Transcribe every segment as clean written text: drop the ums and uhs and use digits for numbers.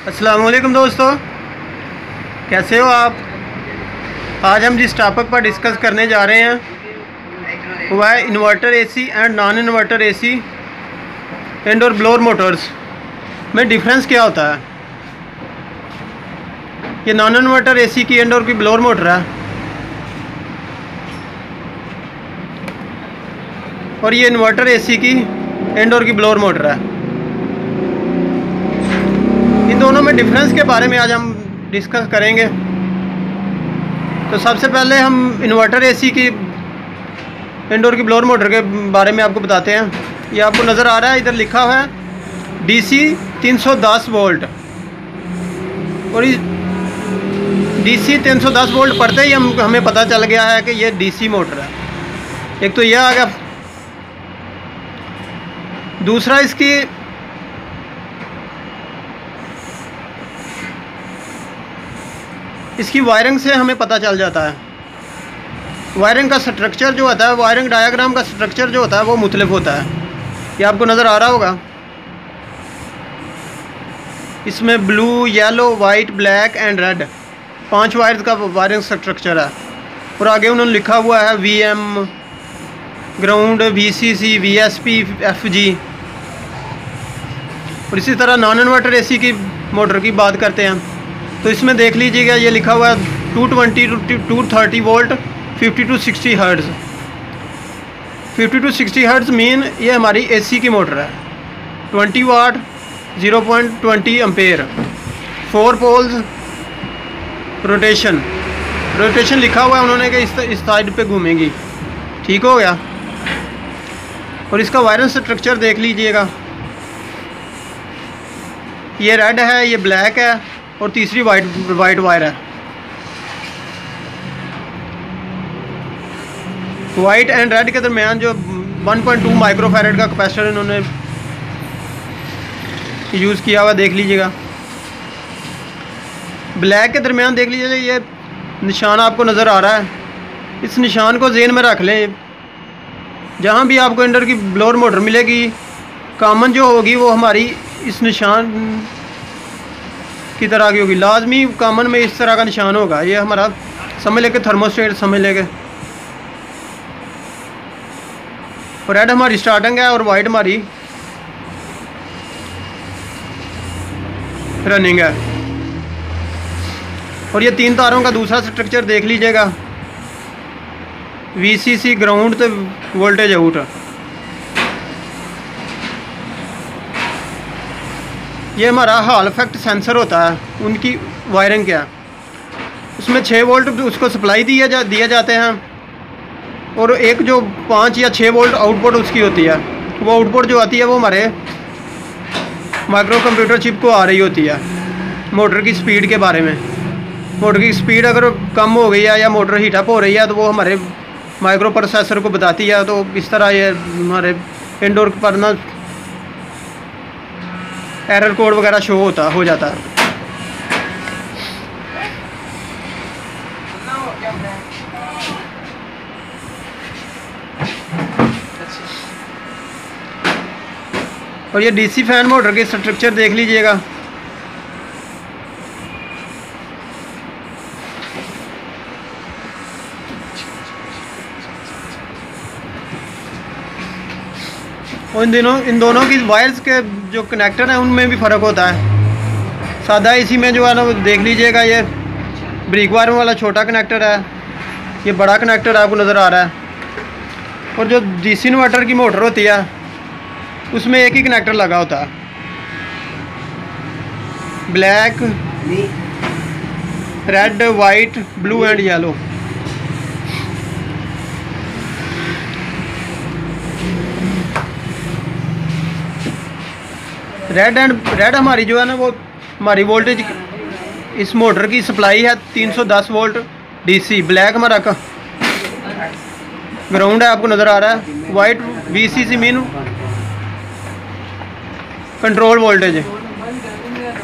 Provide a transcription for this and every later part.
अस्सलाम वालेकुम दोस्तों, कैसे हो आप। आज हम जिस टॉपिक पर डिस्कस करने जा रहे हैं वह है inverter AC and non inverter AC indoor blower Motors में डिफरेंस क्या होता है। ये नॉन इन्वर्टर एसी की इंडोर की ब्लोअर मोटर है और ये इन्वर्टर एसी की इंडोर की ब्लोअर मोटर है। इन दोनों में डिफरेंस के बारे में आज हम डिस्कस करेंगे। तो सबसे पहले हम इन्वर्टर एसी की इंडोर की ब्लोअर मोटर के बारे में आपको बताते हैं। ये आपको नज़र आ रहा है, इधर लिखा हुआ है डीसी 310 वोल्ट और इस डीसी 310 वोल्ट पढ़ते ही हमें पता चल गया है कि ये डीसी मोटर है। एक तो यह आ गया। दूसरा इसकी वायरिंग से हमें पता चल जाता है। वायरिंग का स्ट्रक्चर जो होता है, वायरिंग डायग्राम का स्ट्रक्चर जो होता है वो मुख्तलिफ होता है। ये आपको नज़र आ रहा होगा। इसमें blue, yellow, white, black and red 5 wires का वायरिंग स्ट्रक्चर है और आगे उन्होंने लिखा हुआ है VM, ground, VCC, VSP, FG. और इसी तरह नॉन इन्वर्टर एसी की मोटर की बात करते हैं तो इसमें देख लीजिएगा, ये लिखा हुआ है 220 to 230 volt 50 to 60 hertz. 50 to 60 hertz mean ये हमारी एसी की मोटर है। 20 वाट, 0.20 एम्पेयर, 4 पोल्स, रोटेशन लिखा हुआ है उन्होंने कि इस साइड पे घूमेंगी। ठीक हो गया। और इसका वायरिंग स्ट्रक्चर देख लीजिएगा, ये रेड है, ये ब्लैक है और तीसरी वाइट वायर है। वाइट एंड रेड के दरमियान जो 1.2 माइक्रोफैरेड का कैपेसिटर इन्होंने यूज़ किया हुआ देख लीजिएगा। ब्लैक के दरमियान देख लीजिएगा, ये निशान आपको नज़र आ रहा है। इस निशान को ज़हन में रख लें। जहाँ भी आपको इंडोर की ब्लोअर मोटर मिलेगी, कॉमन जो होगी वो हमारी इस निशान की तरह की होगी। लाजमी कॉमन में इस तरह का निशान होगा। ये हमारा समझ लेके थर्मोस्टेट समझ लेके। और रेड हमारी स्टार्टिंग है और वाइट हमारी रनिंग है। और ये 3 तारों का दूसरा स्ट्रक्चर देख लीजिएगा, वीसीसी, ग्राउंड तो वोल्टेज आउट। ये हमारा हॉल इफेक्ट सेंसर होता है, उनकी वायरिंग क्या है। उसमें 6 वोल्ट उसको सप्लाई दिया जाते हैं और एक जो 5 या 6 वोल्ट आउटपुट उसकी होती है। वो आउटपुट जो आती है वो हमारे माइक्रो कंप्यूटर चिप को आ रही होती है। मोटर की स्पीड के बारे में, मोटर की स्पीड अगर कम हो गई है या मोटर हीटअप हो रही है तो वो हमारे माइक्रो प्रोसेसर को बताती है। तो इस तरह ये हमारे इंडोर पर ना एरर कोड वगैरह शो हो जाता है। और ये डीसी फैन मोटर के स्ट्रक्चर देख लीजिएगा। और इन दोनों की वायर्स के जो कनेक्टर हैं उनमें भी फ़र्क होता है। सादा एसी में जो है ना वो देख लीजिएगा, ये ब्रिक वायर वाला छोटा कनेक्टर है, ये बड़ा कनेक्टर आपको नज़र आ रहा है। और जो डीसी इन्वर्टर की मोटर होती है उसमें एक ही कनेक्टर लगा होता है, black, red, white, blue and yellow. Red हमारी जो है ना वो हमारी वोल्टेज इस मोटर की सप्लाई है 310 वोल्ट डीसी। ब्लैक हमारा का ग्राउंड है, आपको नज़र आ रहा है। White VCC mean control voltage,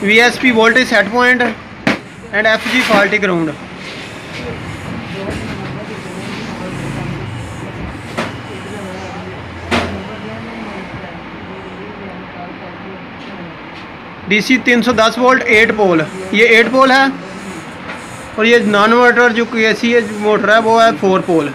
VSP voltage set point and FG faulty ground. DC 310 volt 8 pole, ये 8 पोल है। और ये नॉन इन्वर्टर जो AC मोटर है वो है 4 पोल।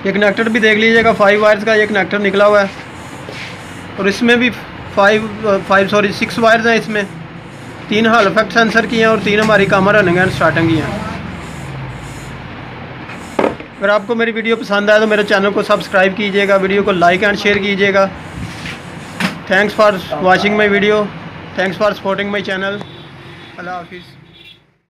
ये कनेक्टर भी देख लीजिएगा, 5 वायर्स का ये कनेक्टर निकला हुआ है। और इसमें भी 6 वायर्स हैं। इसमें 3 हॉल इफेक्ट सेंसर की हैं और 3 हमारी कॉमन रनिंग एंड स्टार्टिंग की हैं। अगर आपको मेरी वीडियो पसंद आए तो मेरे चैनल को सब्सक्राइब कीजिएगा, वीडियो को लाइक एंड शेयर कीजिएगा। Thanks for watching my video, thanks for supporting my channel. अल्लाह हाफिज़।